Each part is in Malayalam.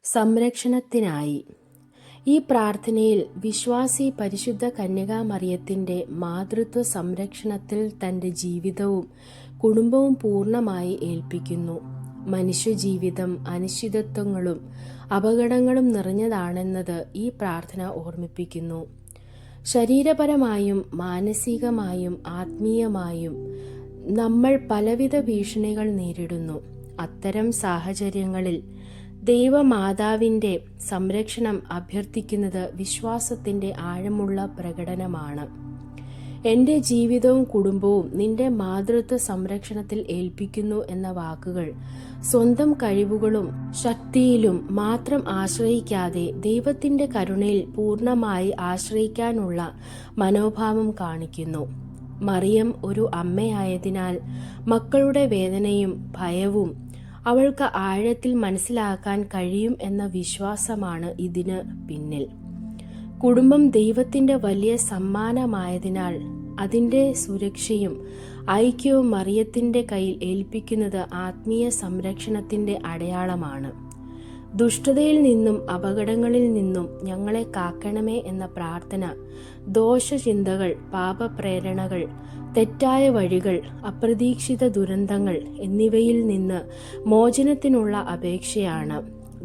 സംരക്ഷണത്തിനായി. ഈ പ്രാർത്ഥനയിൽ വിശ്വാസി പരിശുദ്ധ കന്യകാമറിയത്തിന്റെ മാതൃത്വ സംരക്ഷണത്തിൽ തന്റെ ജീവിതവും കുടുംബവും പൂർണ്ണമായി ഏൽപ്പിക്കുന്നു. മനുഷ്യജീവിതം അനിശ്ചിതത്വങ്ങളും അപകടങ്ങളും നിറഞ്ഞതാണെന്നത് ഈ പ്രാർത്ഥന ഓർമ്മിപ്പിക്കുന്നു. ശരീരപരമായും മാനസികമായും ആത്മീയമായും നമ്മൾ പലവിധ ഭീഷണികൾ നേരിടുന്നു. അത്തരം സാഹചര്യങ്ങളിൽ ദൈവമാതാവിൻ്റെ സംരക്ഷണം അഭ്യർത്ഥിക്കുന്നത് വിശ്വാസത്തിൻ്റെ ആഴമുള്ള പ്രകടനമാണ്. എൻ്റെ ജീവിതവും കുടുംബവും നിന്റെ മാതൃത്വ സംരക്ഷണത്തിൽ ഏൽപ്പിക്കുന്നു എന്ന വാക്കുകൾ സ്വന്തം കഴിവുകളും ശക്തിയിലും മാത്രം ആശ്രയിക്കാതെ ദൈവത്തിൻ്റെ കരുണയിൽ പൂർണ്ണമായി ആശ്രയിക്കാനുള്ള മനോഭാവം കാണിക്കുന്നു. മറിയം ഒരു അമ്മയായതിനാൽ മക്കളുടെ വേദനയും ഭയവും അവൾക്ക് ആഴത്തിൽ മനസ്സിലാക്കാൻ കഴിയും എന്ന വിശ്വാസമാണ് ഇതിന് പിന്നിൽ. കുടുംബം ദൈവത്തിൻ്റെ വലിയ സമ്മാനമായതിനാൽ അതിൻ്റെ സുരക്ഷയും ഐക്യവും മറിയത്തിൻ്റെ കയ്യിൽ ഏൽപ്പിക്കുന്നത് ആത്മീയ സംരക്ഷണത്തിൻ്റെ അടയാളമാണ്. ദുഷ്ടതയിൽ നിന്നും അപകടങ്ങളിൽ നിന്നും ഞങ്ങളെ കാക്കണമേ എന്ന പ്രാർത്ഥന ദോഷചിന്തകൾ, പാപപ്രേരണകൾ, തെറ്റായ വഴികൾ, അപ്രതീക്ഷിത ദുരന്തങ്ങൾ എന്നിവയിൽ നിന്ന് മോചനത്തിനുള്ള അപേക്ഷയാണ്.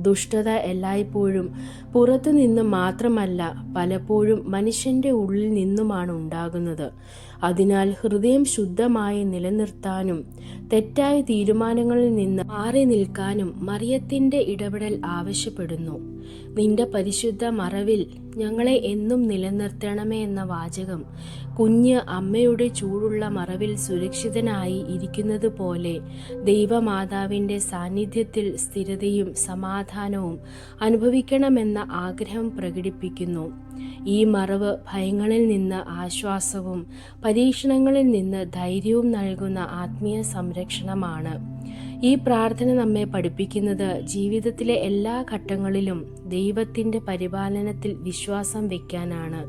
ദുഷ്ടത എല്ലായ്പ്പോഴും പുറത്തു നിന്നും മാത്രമല്ല, പലപ്പോഴും മനുഷ്യന്റെ ഉള്ളിൽ നിന്നുമാണ് ഉണ്ടാകുന്നത്. അതിനാൽ ഹൃദയം ശുദ്ധമായി നിലനിർത്താനും തെറ്റായ തീരുമാനങ്ങളിൽ നിന്ന് മാറി നിൽക്കാനും മറിയത്തിന്റെ ഇടപെടൽ ആവശ്യപ്പെടുന്നു. നിന്റെ പരിശുദ്ധ മറവിൽ ഞങ്ങളെ എന്നും നിലനിർത്തണമേ എന്ന വാചകം കുഞ്ഞ് അമ്മയുടെ ചൂടുള്ള മറവിൽ സുരക്ഷിതനായി ഇരിക്കുന്നത് പോലെ ദൈവമാതാവിൻ്റെ സാന്നിധ്യത്തിൽ സ്ഥിരതയും സമാധാനവും അനുഭവിക്കണമെന്ന ആഗ്രഹം പ്രകടിപ്പിക്കുന്നു. ഈ മറവ് ഭയങ്ങളിൽ നിന്ന് ആശ്വാസവും പരീക്ഷണങ്ങളിൽ നിന്ന് ധൈര്യവും നൽകുന്ന ആത്മീയ സംരക്ഷണമാണ്. ഈ പ്രാർത്ഥന നമ്മെ പഠിപ്പിക്കുന്നത് ജീവിതത്തിലെ എല്ലാ ഘട്ടങ്ങളിലും ദൈവത്തിൻ്റെ പരിപാലനത്തിൽ വിശ്വാസം വയ്ക്കാനാണ്.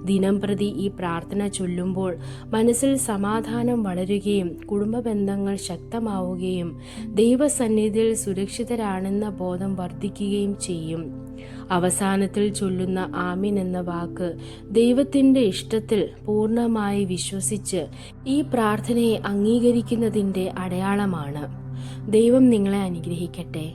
ദിനംപ്രതി ഈ പ്രാർത്ഥന ചൊല്ലുമ്പോൾ മനസ്സിൽ സമാധാനം വളരുകയും കുടുംബ ബന്ധങ്ങൾ ശക്തമാവുകയും ദൈവസന്നിധിയിൽ സുരക്ഷിതരാണെന്ന ബോധം വർദ്ധിക്കുകയും ചെയ്യും. അവസാനത്തിൽ ചൊല്ലുന്ന ആമീൻ എന്ന വാക്ക് ദൈവത്തിൻ്റെ ഇഷ്ടത്തിൽ പൂർണ്ണമായി വിശ്വസിച്ച് ഈ പ്രാർത്ഥനയെ അംഗീകരിക്കുന്നതിൻ്റെ അടയാളമാണ്. ദൈവം നിങ്ങളെ അനുഗ്രഹിക്കട്ടെ.